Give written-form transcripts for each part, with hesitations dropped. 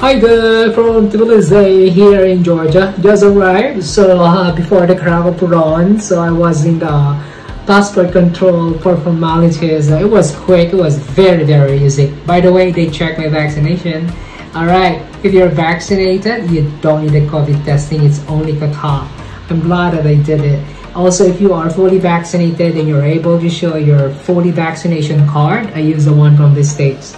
Hi there, from Tbilisi here in Georgia. Just arrived, so before the Krakow run, so I was in the passport control for formalities. It was quick, it was very easy. By the way, they checked my vaccination. Alright, if you're vaccinated, you don't need a COVID testing, it's only Qatar. I'm glad that I did it. Also, if you are fully vaccinated and you're able to show your fully vaccination card, I use the one from the States.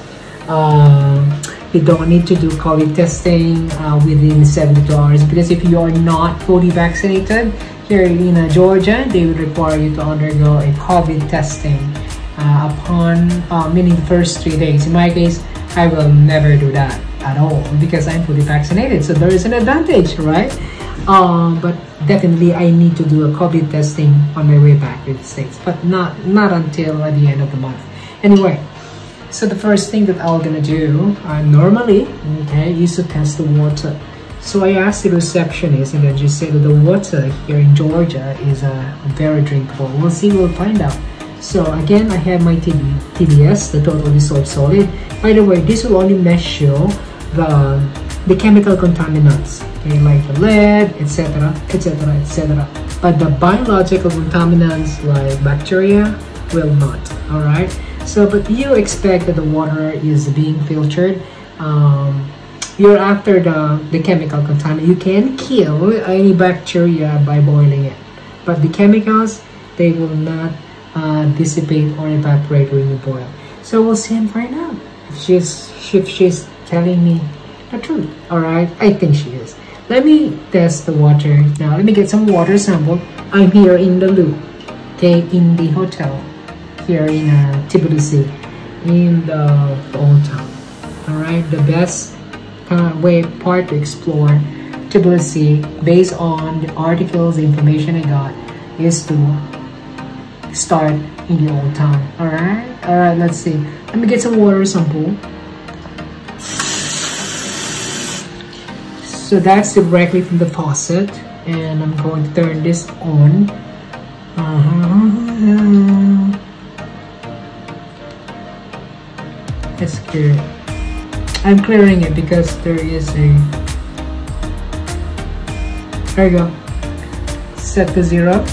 You don't need to do COVID testing within 72 hours, because if you are not fully vaccinated here in Georgia, they would require you to undergo a COVID testing meaning the first 3 days. In my case, I will never do that at all because I'm fully vaccinated, so there is an advantage, right? But definitely I need to do a COVID testing on my way back to the States, but not until at the end of the month. Anyway, so the first thing that I'm gonna do, normally, is to test the water. So I asked the receptionist, and then she said that the water here in Georgia is very drinkable. We'll see, we'll find out. So again, I have my TDS, the total dissolved solid. By the way, this will only measure the chemical contaminants, like the lead, etc., but the biological contaminants like bacteria will not. All right. So, but you expect that the water is being filtered. You're after the chemical contaminant. You can kill any bacteria by boiling it, but the chemicals, they will not dissipate or evaporate when you boil. So we'll see and find out if she's telling me the truth. All right, I think she is. Let me test the water now. Let me get some water sample. I'm here in the loop, in the hotel here in Tbilisi, in the old town. All right, the best part to explore Tbilisi based on the articles, the information I got, is to start in the old town. All right, let's see. Let me get some water sample. So that's directly from the faucet, and I'm going to turn this on. Let's clear it. I'm clearing it because there is a... There you go. Set to 0.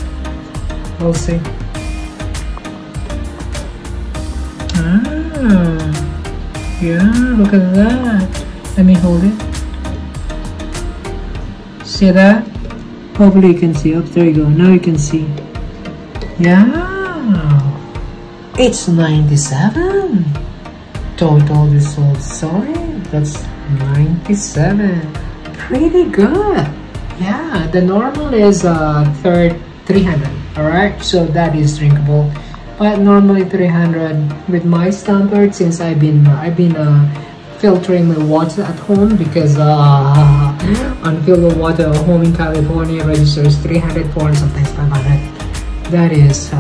We'll see. Yeah, look at that. Let me hold it. See that? Hopefully you can see. Oh, there you go. Now you can see. Yeah. It's 97. Total dissolved solid. That's 97. Pretty good. Yeah, the normal is 300. Alright, so that is drinkable. But normally 300 with my standard, since I've been filtering my water at home, because unfiltered water at home in California registers 300, 400, sometimes 500. That is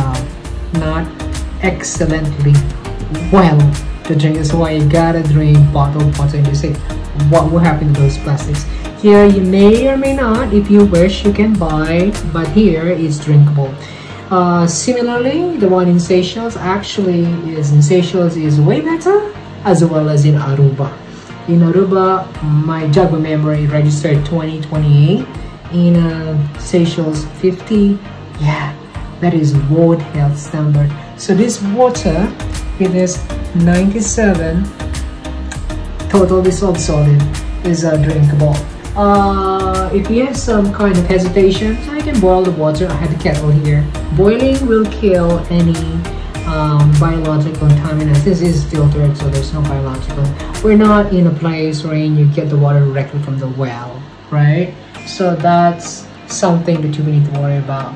not excellently well to drink. That's why you gotta drink bottled water. And you say, what will happen to those plastics? Here you may or may not, if you wish you can buy, but here it's drinkable. Similarly, the one in Seychelles is way better, as well as in Aruba. In Aruba, my jug of memory registered 2028. In Seychelles, 50. Yeah, that is World Health Standard. So this water, it is 97 total dissolved solid, is drinkable. If you have some kind of hesitation, I can boil the water. I have the kettle here. Boiling will kill any biological contaminants. This is filtered, so there's no biological. We're not in a place where you get the water directly from the well, right? So that's something that you need to worry about.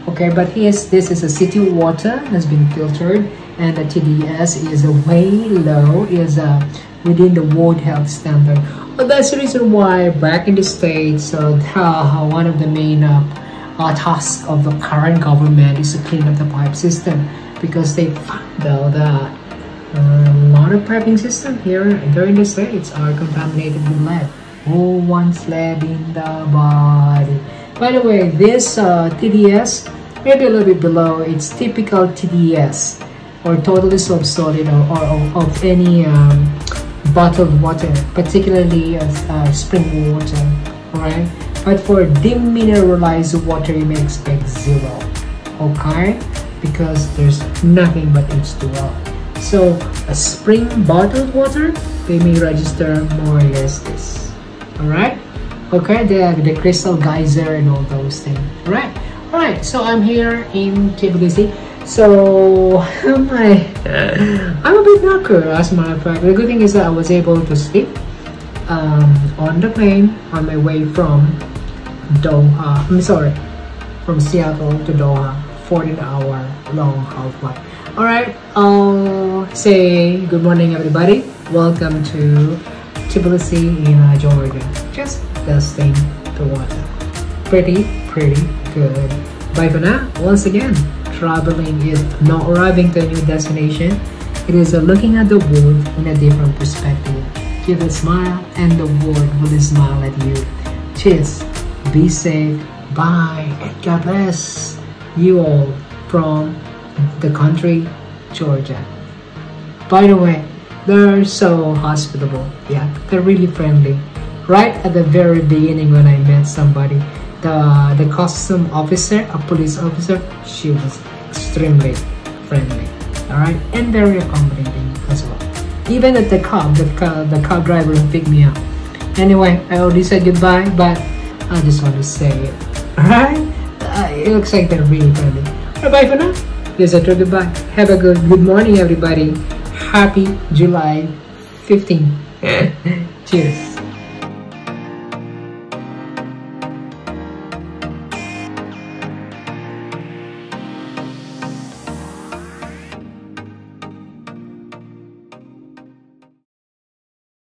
Okay, but this is a city water, has been filtered, and the TDS is way low, is within the World Health Standard. Well, that's the reason why back in the States, one of the main tasks of the current government is to clean up the pipe system, because they found out that a lot of piping system here in the States are contaminated with lead. Who wants lead in the body? By the way, this TDS, maybe a little bit below its typical TDS, or total dissolved solid, or of any bottled water, particularly spring water, alright? But for demineralized water, you may expect 0, okay? Because there's nothing but H2O. So a spring bottled water, they may register more or less this, alright? Okay, the crystal geyser and all those things, alright? So I'm here in Tbilisi. So I'm a bit knackered, as a matter of fact. The good thing is that I was able to sleep on the plane on my way from Doha. From Seattle to Doha, 14-hour long haul flight. Alright, I'll say good morning, everybody. Welcome to Tbilisi in Georgia. Just testing the water. Pretty good. Bye for now. Once again, traveling is not arriving to a new destination. It is looking at the world in a different perspective. Give a smile and the world will smile at you. Cheers. Be safe. Bye. And God bless you all from the country, Georgia. By the way, they're so hospitable. Yeah, they're really friendly. Right at the very beginning when I met somebody, the custom officer, a police officer, she was extremely friendly, alright, and very accommodating as well. Even at the cab driver who picked me up. Anyway, I already said goodbye, but I just want to say it, alright? It looks like they're really friendly. Bye for now. This is a goodbye. Have a good morning, everybody. Happy July 15th. Cheers.